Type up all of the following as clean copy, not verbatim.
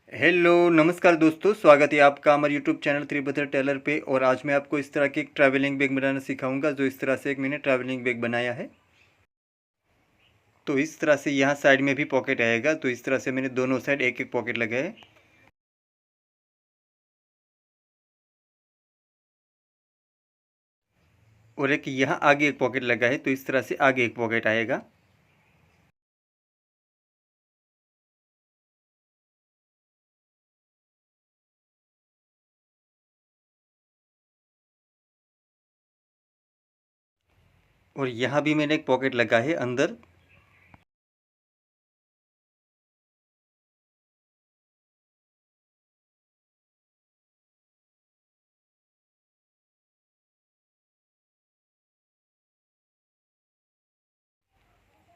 Hello नमस्कार दोस्तों, स्वागत है आपका हमारे यूट्यूब चैनल त्रिभद्र टेलर पे। और आज मैं आपको इस तरह की एक ट्रैवलिंग बैग बनाना सिखाऊंगा, जो इस तरह से एक मैंने ट्रैवलिंग बैग बनाया है। तो इस तरह से यहाँ साइड में भी पॉकेट आएगा, तो इस तरह से मैंने दोनों साइड एक एक पॉकेट लगाए। और एक यहाँ आगे एक पॉकेट लगा है, तो इस तरह से आगे एक पॉकेट आएगा। और यहाँ भी मैंने एक पॉकेट लगा है अंदर।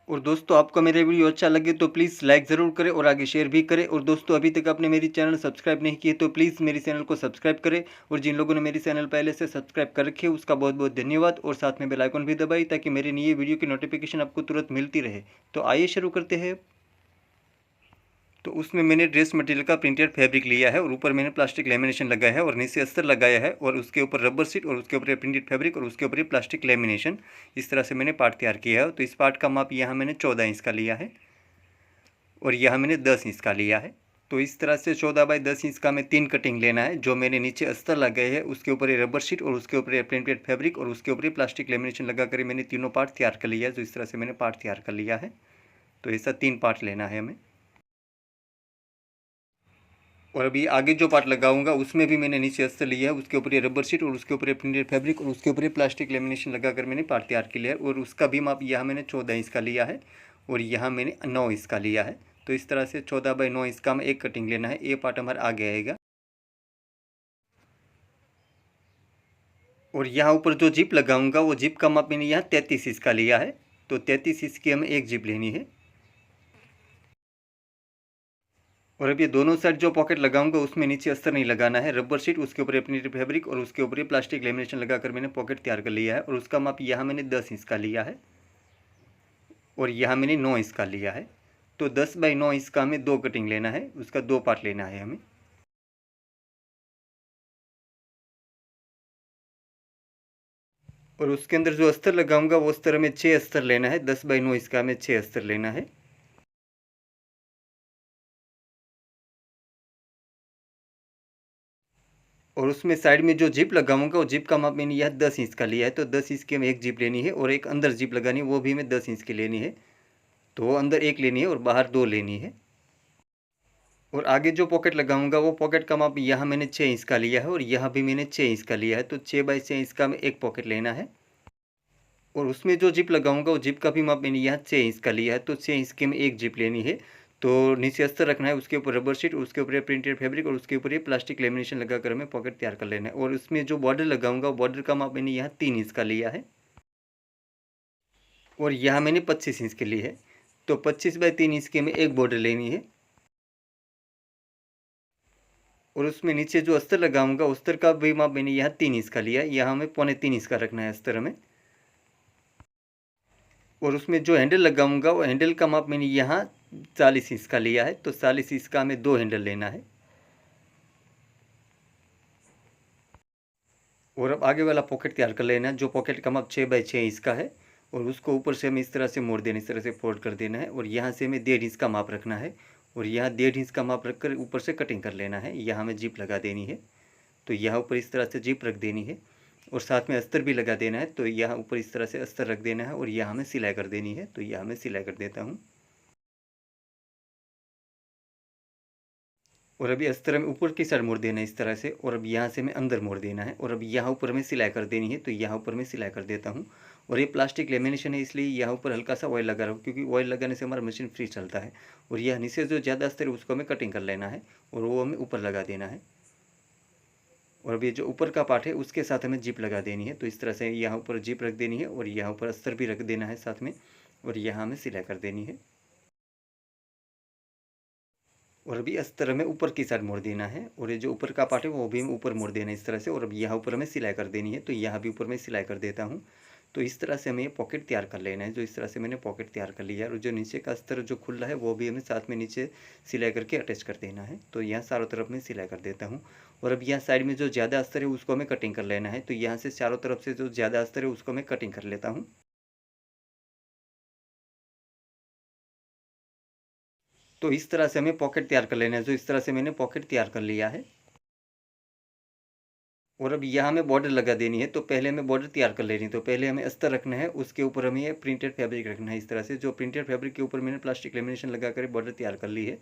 और दोस्तों, आपको मेरा वीडियो अच्छा लगे तो प्लीज़ लाइक ज़रूर करें और आगे शेयर भी करें। और दोस्तों, अभी तक आपने मेरी चैनल सब्सक्राइब नहीं किए तो प्लीज़ मेरी चैनल को सब्सक्राइब करें। और जिन लोगों ने मेरी चैनल पहले से सब्सक्राइब कर रखी है उसका बहुत बहुत धन्यवाद। और साथ में बेल आइकन भी दबाई ताकि मेरी नई वीडियो की नोटिफिकेशन आपको तुरंत मिलती रहे। तो आइए शुरू करते हैं। तो उसमें मैंने ड्रेस मटेरियल का प्रिंटेड फैब्रिक लिया है और ऊपर मैंने प्लास्टिक लेमिनेशन लगाया है और नीचे अस्तर लगाया है और उसके ऊपर रबर सीट और उसके ऊपर प्रिंटेड फैब्रिक और उसके ऊपर प्लास्टिक लेमिनेशन। इस तरह से मैंने पार्ट तैयार किया है। तो इस पार्ट का माप यहाँ मैंने 14 इंच का लिया है और यहाँ मैंने 10 इंच का लिया है। तो इस तरह से 14 बाई 10 इंच का मैं 3 कटिंग लेना है। जो मैंने नीचे अस्तर लगाए है उसके ऊपर ये रबर शीट और उसके ऊपर ये प्रिंटेड फैब्रिक और उसके ऊपर प्लास्टिक लेमिनेशन लगा कर मैंने तीनों पार्ट तैयार कर लिया है। तो इस तरह से मैंने पार्ट तैयार कर लिया है। तो ऐसा 3 पार्ट लेना है हमें। और अभी आगे जो पार्ट लगाऊंगा उसमें भी मैंने नीचे अस्तर लिया है, उसके ऊपर ये रबर शीट और उसके ऊपर ये प्रिंटेड फैब्रिक और उसके ऊपर ये प्लास्टिक लेमिनेशन लगाकर मैंने पार्ट तैयार कर लिया है। और उसका भी माप यहाँ मैंने 14 इंच का लिया है और यहाँ मैंने 9 इंच का लिया है। तो इस तरह से 14 बाई 9 इंच का हमें एक कटिंग लेना है। ये पार्ट हमारा आगे आएगा। और यहाँ ऊपर जो जिप लगाऊंगा वो जिप का माप मैंने यहाँ 33 इंच का लिया है। तो 33 इंच की हमें एक जिप लेनी है। और अब ये दोनों साइड जो पॉकेट लगाऊंगा उसमें नीचे अस्तर नहीं लगाना है। रबर शीट, उसके ऊपर अपनी फैब्रिक और उसके ऊपर प्लास्टिक लेमिनेशन लगाकर मैंने पॉकेट तैयार कर लिया है। और उसका माप यहाँ मैंने 10 इंच का लिया है और यहाँ मैंने 9 इंच का लिया है। तो 10 बाई 9 इंच का हमें 2 कटिंग लेना है, उसका 2 पार्ट लेना है हमें। और उसके अंदर जो अस्तर लगाऊंगा वो अस्तर हमें 6 अस्तर लेना है। 10 बाई 9 इंच का हमें 6 अस्तर लेना है। और उसमें साइड में जो जिप लगाऊंगा वो जिप का माप मैंने यह 10 इंच का लिया है। तो 10 इंच की हमें एक जिप लेनी है और एक अंदर जिप लगानी है, वो भी हमें 10 इंच की लेनी है। तो अंदर एक लेनी है और बाहर 2 लेनी है। और आगे जो पॉकेट लगाऊंगा वो पॉकेट का माप यहाँ मैंने 6 इंच का लिया है और यहाँ भी मैंने 6 इंच का लिया है। तो 6 बाई 6 इंच का हमें एक पॉकेट लेना है। और उसमें जो जिप लगाऊंगा वो जिप का भी माप मैंने यहाँ 6 इंच का लिया है। तो 6 इंच की हमें एक जिप लेनी है। तो नीचे अस्तर रखना है, उसके ऊपर रबर शीट, उसके ऊपर प्रिंटेड फैब्रिक और उसके ऊपर ये प्लास्टिक लेमिनेशन लगाकर हमें पॉकेट तैयार कर लेना है। और उसमें जो बॉर्डर लगाऊंगा बॉर्डर का माप मैंने यहाँ 3 इंच का लिया है और यहाँ मैंने 25 इंच के लिए है। तो 25 बाई 3 इंच की हमें एक बॉर्डर लेनी है। और उसमें नीचे जो अस्तर लगाऊंगा अस्तर का भी माप मैंने यहाँ 3 इंच का लिया है। यहाँ हमें 2.25 इंच का रखना है अस्तर हमें। और उसमें जो हैंडल लगाऊंगा वो हैंडल का माप मैंने यहाँ 40 इंच का लिया है। तो 40 इंच का हमें 2 हैंडल लेना है। और अब आगे वाला पॉकेट तैयार कर लेना है। जो पॉकेट का माप 6 बाई 6 इंच का है और उसको ऊपर से हमें इस तरह से मोड़ देना, इस तरह से फोल्ड कर देना है। और यहाँ से हमें 1.5 इंच का माप रखना है और यहाँ 1.5 इंच का माप रखकर ऊपर से कटिंग कर लेना है। यहाँ हमें जिप लगा देनी है। तो यहाँ ऊपर इस तरह से जिप रख देनी है और साथ में अस्तर भी लगा देना है। तो यहाँ ऊपर इस तरह से अस्तर रख देना है और यहाँ हमें सिलाई कर देनी है। तो यहाँ मैं सिलाई कर देता हूँ। और अभी अस्तर हमें ऊपर की साइड मोड़ देना है इस तरह से। और अब यहाँ से हमें अंदर मोड़ देना है और अब यहाँ ऊपर हमें सिलाई कर देनी है। तो यहाँ ऊपर मैं सिलाई कर देता हूँ। और ये प्लास्टिक लेमिनेशन है इसलिए यहाँ ऊपर हल्का सा ऑयल लगा रहा हूँ, क्योंकि ऑयल लगाने से हमारा मशीन फ्री चलता है। और यह नीचे जो ज़्यादा अस्तर है उसको हमें कटिंग कर लेना है और वो हमें ऊपर लगा देना है। और अब ये जो ऊपर का पार्ट है उसके साथ हमें जिप लगा देनी है। तो इस तरह से यहाँ ऊपर जिप रख देनी है और यहाँ ऊपर अस्तर भी रख देना है साथ में। और यहाँ हमें सिलाई कर देनी है। और अभी अस्तर हमें ऊपर की साइड मोड़ देना है और ये जो ऊपर का पार्ट है वो भी हमें ऊपर मोड़ देना है इस तरह से। और अब यहाँ ऊपर हमें सिलाई कर देनी है। तो यहाँ भी ऊपर मैं सिलाई कर देता हूँ। तो इस तरह से हमें ये पॉकेट तैयार कर लेना है। जो इस तरह से मैंने पॉकेट तैयार कर लिया है और जो नीचे का अस्तर जो खुला है वो भी हमें साथ में नीचे सिलाई करके अटैच कर देना है। तो यहाँ चारों तरफ मैं सिलाई कर देता हूँ और अब यहाँ साइड में जो ज़्यादा अस्तर है उसको हमें कटिंग कर लेना है। तो यहाँ से चारों तरफ से जो ज़्यादा अस्तर है उसको मैं कटिंग कर लेता हूँ। तो इस तरह से हमें पॉकेट तैयार कर लेना है। जो इस तरह से मैंने पॉकेट तैयार कर लिया है और अब यहाँ हमें बॉर्डर लगा देनी है। तो पहले हमें बॉर्डर तैयार कर लेनी है। तो पहले हमें अस्तर रखना है, उसके ऊपर हमें ये प्रिंटेड फैब्रिक रखना है। इस तरह से जो प्रिंटेड फैब्रिक के ऊपर मैंने प्लास्टिक लेमिनेशन लगा कर बॉर्डर तैयार कर ली है।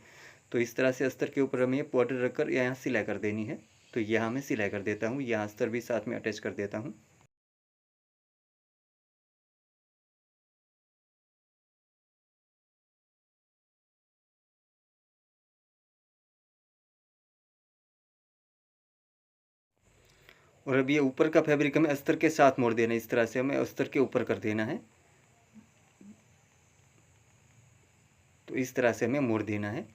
तो इस तरह से अस्तर के ऊपर हमें ये बॉर्डर रखकर यहाँ सिलाई कर देनी है। तो यहाँ मैं सिलाई कर देता हूँ, यहाँ अस्तर भी साथ में अटैच कर देता हूँ। और अब ये ऊपर का फैब्रिक हमें अस्तर के साथ मोड़ देना है। इस तरह से हमें अस्तर के ऊपर कर देना है। तो इस तरह से हमें मोड़ देना है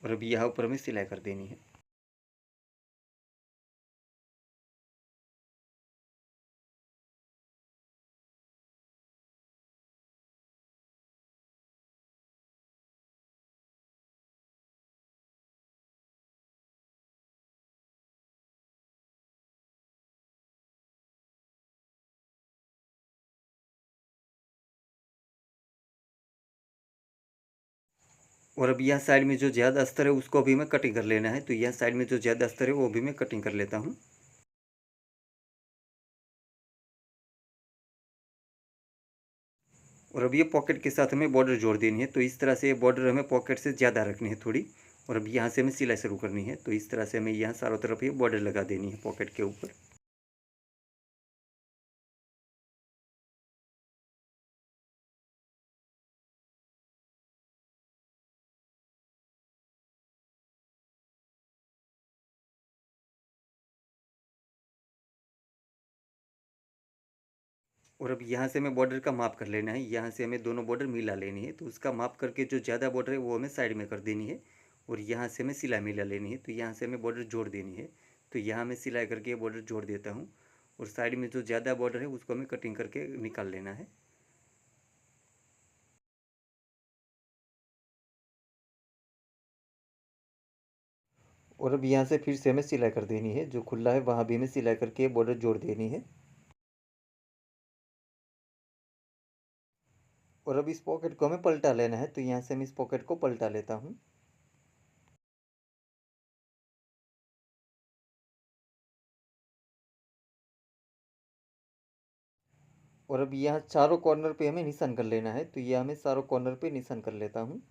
और अब यहाँ ऊपर हमें सिलाई कर देनी है। और अब यहाँ साइड में जो ज़्यादा अस्तर है उसको भी मैं कटिंग कर लेना है। तो यहाँ साइड में जो ज़्यादा अस्तर है वो भी मैं कटिंग कर लेता हूँ। और अब ये पॉकेट के साथ हमें बॉर्डर जोड़ देनी है। तो इस तरह से ये बॉर्डर हमें पॉकेट से ज़्यादा रखनी है थोड़ी। और अब यहाँ से हमें सिलाई शुरू करनी है। तो इस तरह से हमें यहाँ चारों तरफ ये बॉर्डर लगा देनी है पॉकेट के ऊपर। और अब यहाँ से हमें बॉर्डर का माप कर लेना है। यहाँ से हमें दोनों बॉर्डर मिला लेनी है। तो उसका माप करके जो ज़्यादा बॉर्डर है वो हमें साइड में कर देनी है और यहाँ से हमें सिलाई मिला लेनी है। तो यहाँ से हमें बॉर्डर जोड़ देनी है। तो यहाँ मैं सिलाई करके ये बॉर्डर जोड़ देता हूँ और साइड में जो ज़्यादा बॉर्डर है उसको हमें कटिंग करके निकाल लेना है। और अब यहाँ से फिर से हमें सिलाई कर देनी है। जो खुला है वहाँ भी हमें सिलाई करके बॉर्डर जोड़ देनी है। और अब इस पॉकेट को हमें पलटा लेना है। तो यहाँ से हम इस पॉकेट को पलटा लेता हूँ। और अब यहाँ चारों कॉर्नर पे हमें निशान कर लेना है। तो यह हमें चारों कॉर्नर पे निशान कर लेता हूँ।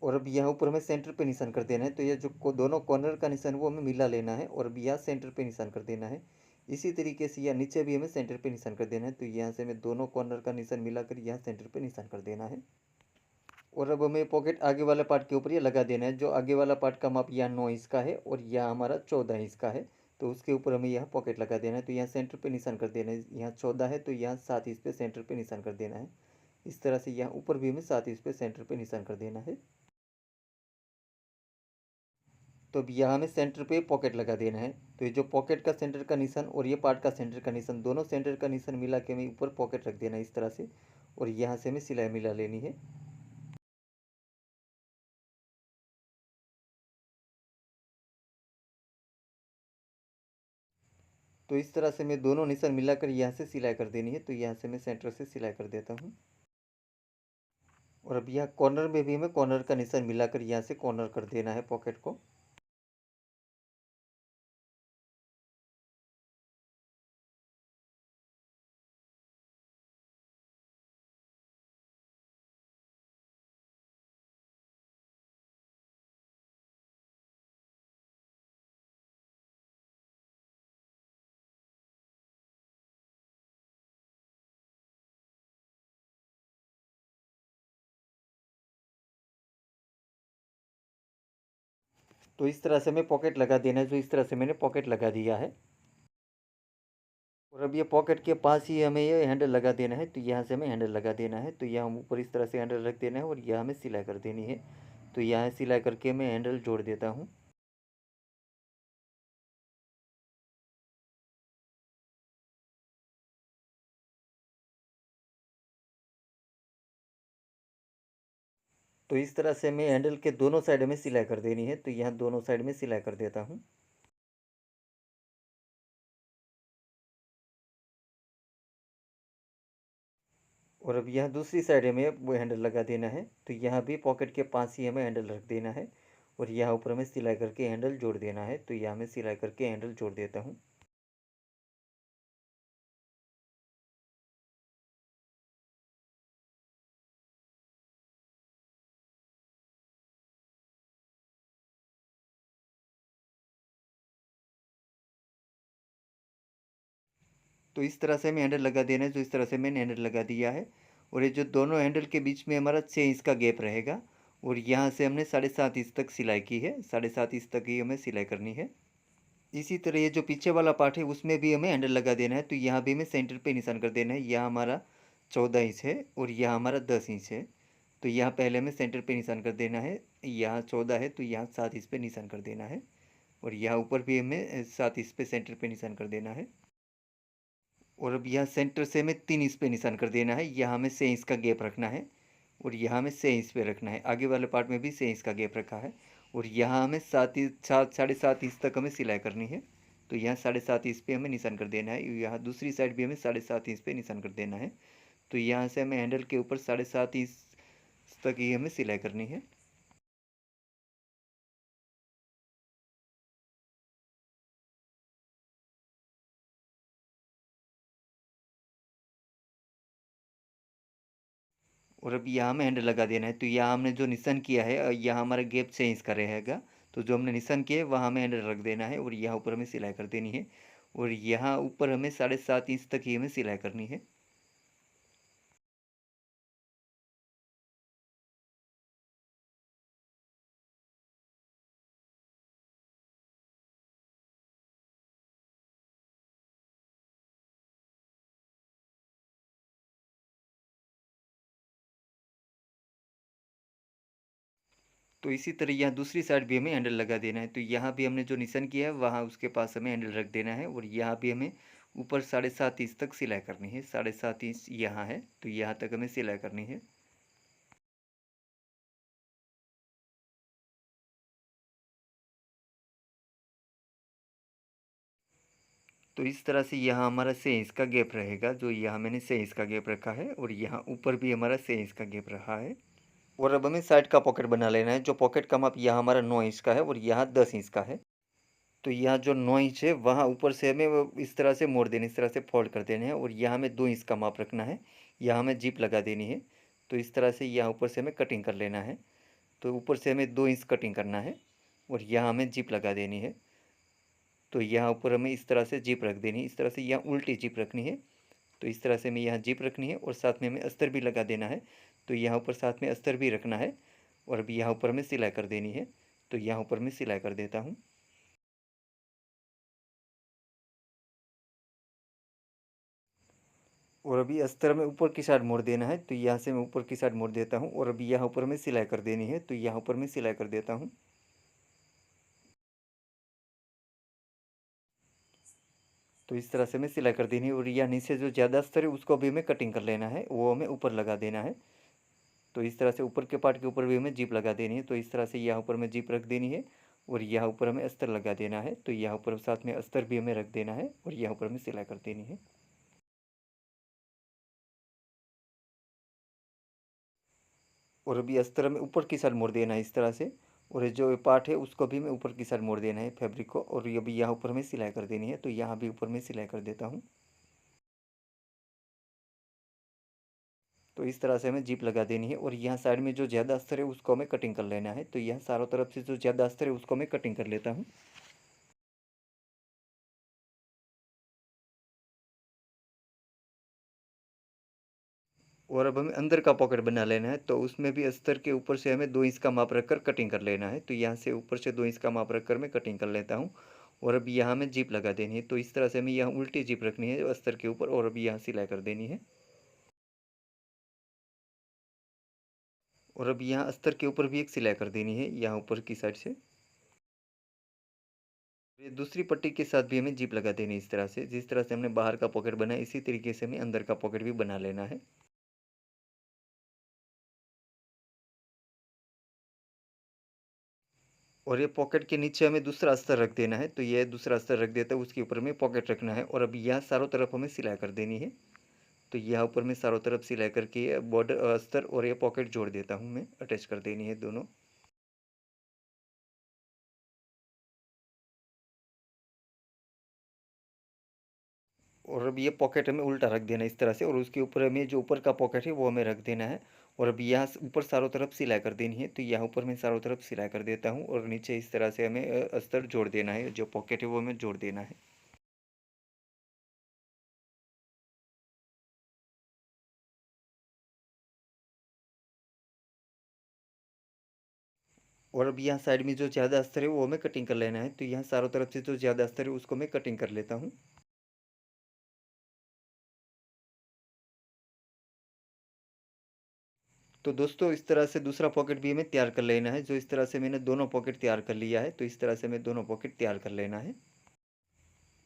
और अब यहाँ ऊपर हमें सेंटर पे निशान कर देना है। तो यह जो दोनों कॉर्नर का निशान वो हमें मिला लेना है और अब यहाँ सेंटर पे निशान कर देना है। इसी तरीके से यहाँ नीचे भी हमें सेंटर पे निशान कर देना है। तो यहाँ से हमें दोनों कॉर्नर का निशान मिलाकर यहाँ सेंटर पे निशान कर देना है। और अब हमें पॉकेट आगे वाला पार्ट के ऊपर ये लगा देना है। जो आगे वाला पार्ट का माप यहाँ 9 इंच का है और यहाँ हमारा 14 इंच का है। तो उसके ऊपर हमें यहाँ पॉकेट लगा देना है। तो यहाँ सेंटर पे निशान कर देना है। यहाँ 14 है तो यहाँ 7 इंच पे सेंटर पे निशान कर देना है। इस तरह से यहाँ ऊपर भी हमें 7 इंच पे सेंटर पे निशान कर देना है। तो अब यहाँ हमें सेंटर पे पॉकेट लगा देना है। तो ये जो पॉकेट का सेंटर का निशान और ये पार्ट का सेंटर का निशान, दोनों सेंटर का निशान मिला के हमें ऊपर पॉकेट रख देना है इस तरह से। और यहाँ से हमें सिलाई मिला लेनी है। तो इस तरह से मैं दोनों निशान मिलाकर यहाँ से सिलाई कर देनी है। तो यहाँ से मैं सेंटर से सिलाई कर देता हूँ। और अब यहाँ कॉर्नर में भी हमें कॉर्नर का निशान मिलाकर यहाँ से कॉर्नर कर देना है पॉकेट को। तो इस तरह से हमें पॉकेट लगा देना है। जो इस तरह से मैंने पॉकेट लगा दिया है। और अब ये पॉकेट के पास ही हमें ये हैंडल लगा देना है। तो यहाँ से हमें हैंडल लगा देना है। तो यहाँ हम ऊपर इस तरह से हैंडल रख देना है और यहाँ हमें सिलाई कर देनी है। तो यहाँ सिलाई करके मैं हैंडल जोड़ देता हूँ। तो इस तरह से मैं हैंडल के दोनों साइड में सिलाई कर देनी है, तो यहाँ दोनों साइड में सिलाई कर देता हूँ। और अब यहाँ दूसरी साइड में वो हैंडल लगा देना है, तो यहाँ भी पॉकेट के पास ही हमें हैंडल रख देना है और यहाँ ऊपर में सिलाई करके हैंडल जोड़ देना है, तो यहाँ मैं सिलाई करके हैंडल जोड़ देता हूँ। तो इस तरह से हमें हैंडल लगा देना है, जो इस तरह से मैंने हैंडल लगा दिया है। और ये जो दोनों हैंडल के बीच में हमारा 6 इंच का गैप रहेगा और यहाँ से हमने 7.5 इंच तक सिलाई की है, 7.5 इंच तक ही हमें सिलाई करनी है। इसी तरह ये जो पीछे वाला पार्ट है उसमें भी हमें हैंडल लगा देना है, तो यहाँ भी हमें सेंटर पे निशान कर देना है। यहाँ हमारा 14 इंच है और यहाँ हमारा 10 इंच है, तो यहाँ पहले हमें सेंटर पे निशान कर देना है। यहाँ 14 है तो यहाँ 7 इंच पे निशान कर देना है और यहाँ ऊपर भी हमें 7 इंच पे सेंटर पे निशान कर देना है। और अब यहाँ सेंटर से हमें 3 इंच पे निशान कर देना है। यहाँ हमें 6 इंच का गैप रखना है और यहाँ हमें 6 इंच पे रखना है। आगे वाले पार्ट में भी 6 इंच का गैप रखा है और यहाँ हमें 7.5 इंच तक हमें सिलाई करनी है, तो यहाँ 7.5 इंच पे हमें निशान कर देना है। यहाँ दूसरी साइड भी हमें 7.5 इंच पे निशान कर देना है, तो यहाँ से हमें हैंडल के ऊपर 7.5 इंच तक ही हमें सिलाई करनी है। और अब यहाँ हमें हैंडल लगा देना है, तो यहाँ हमने जो निशान किया है यहाँ हमारा गैप 6 इंच का रहेगा, तो जो हमने निशान किया है वहाँ हमें हैंडल रख देना है और यहाँ ऊपर हमें सिलाई कर देनी है और यहाँ ऊपर हमें 7.5 इंच तक ही हमें सिलाई करनी है। तो इसी तरह यहाँ दूसरी साइड भी हमें हैंडल लगा देना है, तो यहाँ भी हमने जो निशान किया है वहाँ उसके पास हमें हैंडल रख देना है और यहाँ भी हमें ऊपर 7.5 इंच तक सिलाई करनी है। 7.5 इंच यहाँ है, तो यहाँ तक हमें सिलाई करनी है। तो इस तरह से यहाँ हमारा 6 इंच का गैप रहेगा, जो यहाँ मैंने 6 इंच का गैप रखा है और यहाँ ऊपर भी हमारा 6 इंच का गैप रहा है। और अब हमें साइड का पॉकेट बना लेना है, जो पॉकेट का माप यहाँ हमारा 9 इंच का है और यहाँ 10 इंच का है। तो यहाँ जो 9 इंच है वहाँ ऊपर से हमें वो इस तरह से मोड़ देने, इस तरह से फोल्ड कर देने हैं और यहाँ हमें 2 इंच का माप रखना है। यहाँ हमें जिप लगा देनी है, तो इस तरह से यहाँ ऊपर से हमें कटिंग कर लेना है। तो ऊपर से हमें 2 इंच कटिंग करना है और यहाँ हमें जिप लगा देनी है। तो यहाँ ऊपर हमें इस तरह से जिप रख देनी है, इस तरह से यहाँ उल्टी जिप रखनी है। तो इस तरह से हमें यहाँ जिप रखनी है और साथ में हमें अस्तर भी लगा देना है, तो यहाँ ऊपर साथ में अस्तर भी रखना है और अभी यहाँ ऊपर हमें सिलाई कर देनी है, तो यहाँ ऊपर मैं सिलाई कर देता हूँ। और अभी अस्तर में ऊपर की साइड मोड़ देना है, तो यहाँ से मैं ऊपर की साइड मोड़ देता हूँ और अभी यहाँ ऊपर में सिलाई कर देनी है, तो यहाँ ऊपर मैं सिलाई कर देता हूँ। तो इस तरह से हमें सिलाई कर देनी है और यहाँ नीचे जो ज़्यादा अस्तर है उसको भी हमें कटिंग कर लेना है, वो हमें ऊपर लगा देना है। तो इस तरह से ऊपर के पार्ट के ऊपर भी हमें जीप लगा देनी है, तो इस तरह से यहाँ ऊपर में जीप रख देनी है और यहाँ ऊपर हमें अस्तर लगा देना है, तो यहाँ ऊपर साथ में अस्तर भी हमें रख देना है और यहाँ ऊपर हमें सिलाई कर देनी है। और अभी अस्तर में ऊपर की साइड मोड़ देना है इस तरह से, और ये जो पार्ट है उसको भी मैं ऊपर की साइड मोड़ देना है फैब्रिक को, और ये भी यहाँ ऊपर में सिलाई कर देनी है, तो यहाँ भी ऊपर में सिलाई कर देता हूँ। तो इस तरह से हमें जिप लगा देनी है और यहाँ साइड में जो ज़्यादा अस्तर है उसको हमें कटिंग कर लेना है, तो यहाँ चारों तरफ से जो ज़्यादा अस्तर है उसको मैं कटिंग कर लेता हूँ। और अब हमें अंदर का पॉकेट बना लेना है, तो उसमें भी अस्तर के ऊपर से हमें 2 इंच का माप रखकर कटिंग कर लेना है, तो यहाँ से ऊपर से 2 इंच का माप रखकर मैं कटिंग कर लेता हूँ। और अब यहाँ हमें जिप लगा देनी है, तो इस तरह से हमें यहाँ उल्टी जिप रखनी है अस्तर के ऊपर और अभी यहाँ सिलाई कर देनी है। और अब यहाँ अस्तर के ऊपर भी एक सिलाई कर देनी है, यहाँ ऊपर की साइड से। ये दूसरी पट्टी के साथ भी हमें जिप लगा देनी है इस तरह से। जिस तरह से हमने बाहर का पॉकेट बनाया, इसी तरीके से हमें अंदर का पॉकेट भी बना लेना है। और ये पॉकेट के नीचे हमें दूसरा अस्तर रख देना है, तो ये दूसरा अस्तर रख देता है, उसके ऊपर हमें पॉकेट रखना है। और अब यहाँ चारों तरफ हमें सिलाई कर देनी है। तो यहाँ ऊपर मैं चारों तरफ सिलाई करके बॉर्डर अस्तर और ये पॉकेट जोड़ देता हूँ, मैं अटैच कर देनी है दोनों। और अब ये पॉकेट हमें उल्टा रख देना है इस तरह से, और उसके ऊपर हमें जो ऊपर का पॉकेट है वो हमें रख देना है। और अब यहाँ ऊपर चारों तरफ सिलाई कर देनी है, तो यहाँ ऊपर मैं चारों तरफ सिलाई कर देता हूँ, और नीचे इस तरह से हमें अस्तर जोड़ देना है, जो पॉकेट है वो हमें जोड़ देना है। और अब यहाँ साइड में जो ज़्यादा अस्तर है वो हमें कटिंग कर लेना है, तो यहाँ चारों तरफ से जो ज़्यादा अस्तर है उसको मैं कटिंग कर लेता हूँ। तो दोस्तों इस तरह से दूसरा पॉकेट भी हमें तैयार कर लेना है। जो इस तरह से मैंने दोनों पॉकेट तैयार कर लिया है, तो इस तरह से हमें दोनों पॉकेट तैयार कर लेना है।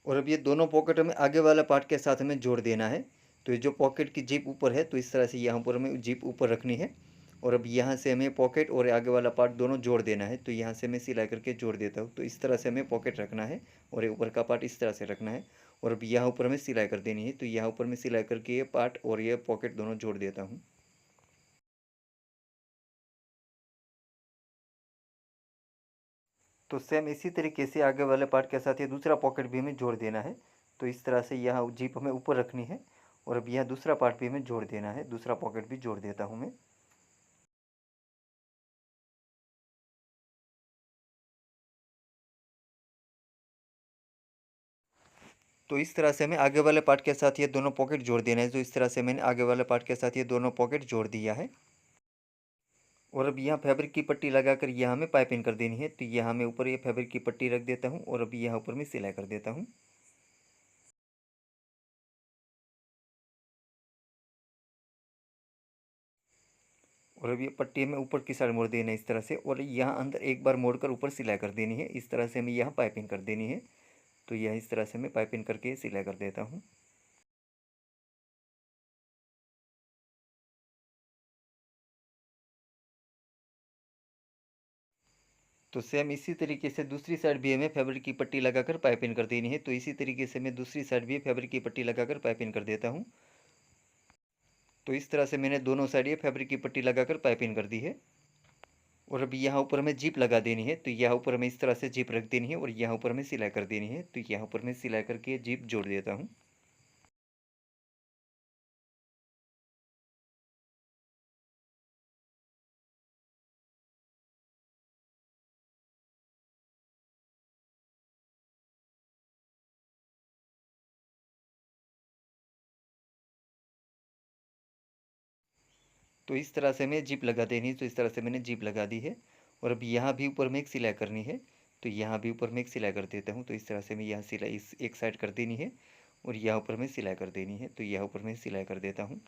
और अब ये दोनों पॉकेट हमें आगे वाला पार्ट के साथ हमें जोड़ देना है। तो ये जो पॉकेट की जिप ऊपर है, तो इस तरह से यहाँ पर हमें जिप ऊपर रखनी है। और अब यहाँ से हमें पॉकेट और आगे वाला पार्ट दोनों जोड़ देना है, तो यहाँ से मैं सिलाई करके जोड़ देता हूँ। तो इस तरह से हमें पॉकेट रखना है, और ये ऊपर का पार्ट इस तरह से रखना है। और अब यहाँ ऊपर हमें सिलाई कर देनी है, तो यहाँ ऊपर मैं सिलाई करके ये पार्ट और ये पॉकेट दोनों जोड़ देता हूँ। तो सेम इसी तरीके से आगे वाले पार्ट के साथ ये दूसरा पॉकेट भी हमें जोड़ देना है। तो इस तरह से यहाँ जीप हमें ऊपर रखनी है, और अब यहाँ दूसरा पार्ट भी हमें जोड़ देना है। दूसरा पॉकेट भी जोड़ देता हूँ मैं। तो इस तरह से हमें आगे वाले पार्ट के साथ ये दोनों पॉकेट जोड़ देना है। जो इस तरह से मैंने आगे वाले पार्ट के साथ ये दोनों पॉकेट जोड़ दिया है। और अब यहाँ फैब्रिक की पट्टी लगाकर यहाँ हमें पाइपिंग कर देनी है। तो यहाँ मैं ऊपर ये फैब्रिक की पट्टी रख देता हूँ, और अभी यहाँ ऊपर मैं सिलाई कर देता हूँ। और अब ये पट्टी हमें ऊपर की साइड मोड़ देना है इस तरह से, और यहाँ अंदर एक बार मोड़कर ऊपर सिलाई कर देनी है। इस तरह से हमें यहाँ पाइपिंग कर देनी है। तो यह इस तरह से मैं पाइपिंग करके सिलाई कर देता हूँ। तो सेम इसी तरीके से दूसरी साइड भी हमें फैब्रिक की पट्टी लगाकर पाइपिंग कर देनी है। तो इसी तरीके से मैं दूसरी साइड भी फैब्रिक की पट्टी लगाकर पाइपिंग कर देता हूँ। तो इस तरह से मैंने दोनों साइड ये फैब्रिक की पट्टी लगाकर पाइपिंग कर दी है। और अभी यहाँ ऊपर हमें जिप लगा देनी है। तो यहाँ ऊपर हमें इस तरह से जिप रख देनी है, और यहाँ ऊपर हमें सिलाई कर देनी है। तो यहाँ ऊपर मैं सिलाई करके जिप जोड़ देता हूँ। तो इस तरह से हमें जिप लगा देनी है। तो इस तरह से मैंने जिप लगा दी है। और अब यहाँ भी ऊपर में एक सिलाई करनी है। तो यहाँ भी ऊपर में एक सिलाई कर देता हूँ। तो इस तरह से मैं यहाँ सिलाई इस एक साइड कर देनी है, और यहाँ ऊपर में सिलाई कर देनी है। तो यहाँ ऊपर में सिलाई कर देता हूँ।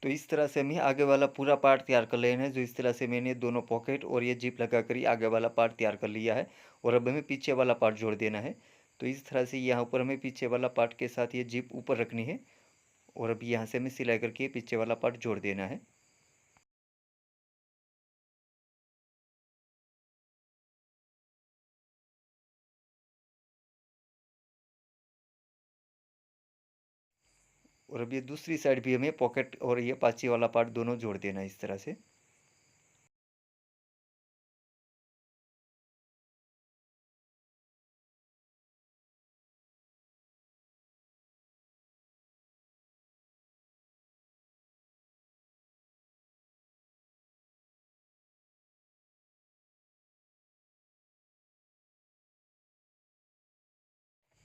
तो इस तरह से हमें आगे वाला पूरा पार्ट तैयार कर लेना है। जो इस तरह से मैंने दोनों पॉकेट और ये जिप लगा कर ही आगे वाला पार्ट तैयार कर लिया है। और अब हमें पीछे वाला पार्ट जोड़ देना है। तो इस तरह से यहाँ ऊपर हमें पीछे वाला पार्ट के साथ ये जिप ऊपर रखनी है, और अब यहाँ से हमें सिलाई करके पीछे वाला पार्ट जोड़ देना है। और अब ये दूसरी साइड भी हमें पॉकेट और ये पाछे वाला पार्ट दोनों जोड़ देना है इस तरह से।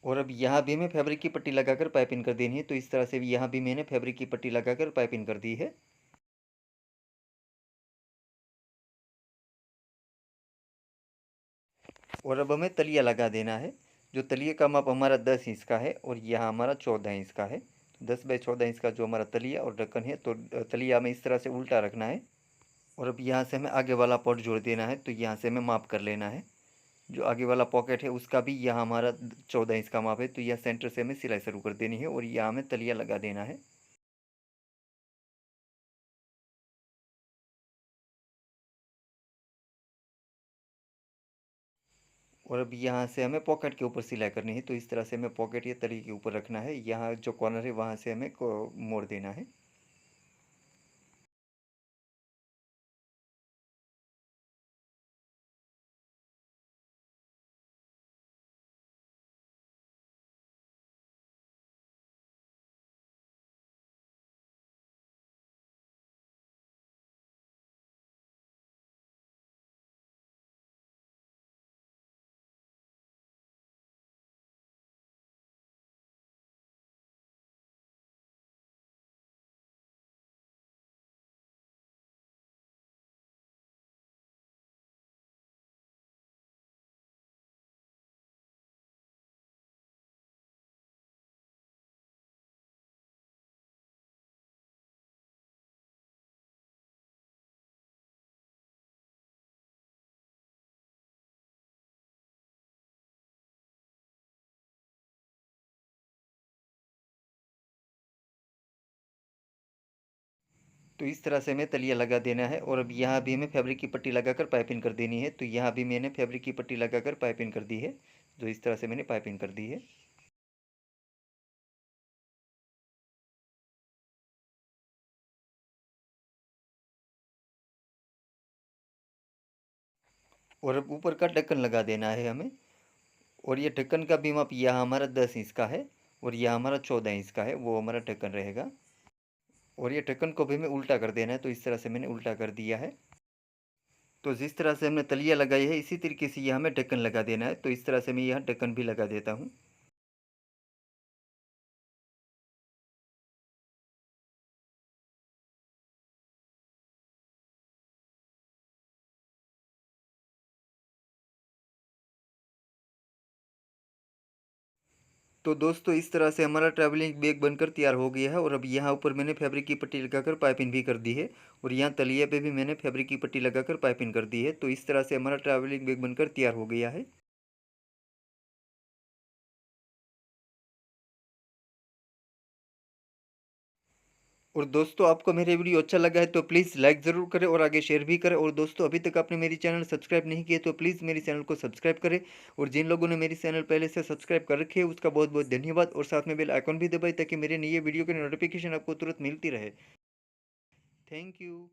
और अब यहाँ भी हमें फैब्रिक की पट्टी लगाकर पाइपिंग कर देनी है। तो इस तरह से यहाँ भी मैंने फैब्रिक की पट्टी लगाकर पाइपिंग कर दी है। और अब हमें तलिया लगा देना है। जो तलिए का माप हमारा 10 इंच का है और यहाँ हमारा 14 इंच का है। 10 बाई 14 इंच का जो हमारा तलिया और ढक्कन है, तो तलिया हमें इस तरह से उल्टा रखना है। और अब यहाँ से हमें आगे वाला पॉट जोड़ देना है। तो यहाँ से हमें माप कर लेना है। जो आगे वाला पॉकेट है उसका भी यहाँ हमारा 14 इंच का माप है। तो यह सेंटर से हमें सिलाई शुरू कर देनी है और यहाँ हमें तलिया लगा देना है। और अब यहाँ से हमें पॉकेट के ऊपर सिलाई करनी है। तो इस तरह से हमें पॉकेट या तली के ऊपर रखना है। यहाँ जो कॉर्नर है वहाँ से हमें मोड़ देना है। तो इस तरह से हमें तलिया लगा देना है। और अब यहाँ भी हमें फैब्रिक की पट्टी लगाकर पाइपिंग कर देनी है। तो यहाँ भी मैंने फैब्रिक की पट्टी लगाकर पाइपिंग कर दी है। तो इस तरह से मैंने पाइपिंग कर दी है। और अब ऊपर का ढक्कन लगा देना है हमें। और ये ढक्कन का भी माप यहाँ हमारा 10 इंच का है और यह हमारा 14 इंच का है, वो हमारा ढक्कन रहेगा। और ये ढक्कन को भी हमें उल्टा कर देना है। तो इस तरह से मैंने उल्टा कर दिया है। तो जिस तरह से हमने तलिया लगाई है इसी तरीके से यह हमें ढक्कन लगा देना है। तो इस तरह से मैं यहाँ ढक्कन भी लगा देता हूँ। तो दोस्तों इस तरह से हमारा ट्रैवलिंग बैग बनकर तैयार हो गया है। और अब यहाँ ऊपर मैंने फैब्रिक की पट्टी लगाकर पाइपिंग भी कर दी है। और यहाँ तलिए पे भी मैंने फैब्रिक की पट्टी लगाकर पाइपिंग कर दी है। तो इस तरह से हमारा ट्रैवलिंग बैग बनकर तैयार हो गया है। और दोस्तों आपको मेरे वीडियो अच्छा लगा है तो प्लीज़ लाइक ज़रूर करें और आगे शेयर भी करें। और दोस्तों अभी तक आपने मेरी चैनल सब्सक्राइब नहीं किया तो प्लीज़ मेरी चैनल को सब्सक्राइब करें। और जिन लोगों ने मेरी चैनल पहले से सब्सक्राइब कर रखी है उसका बहुत बहुत धन्यवाद। और साथ में बेल आइकन भी दबाएं ताकि मेरे नए वीडियो की नोटिफिकेशन आपको तुरंत मिलती रहे। Thank you.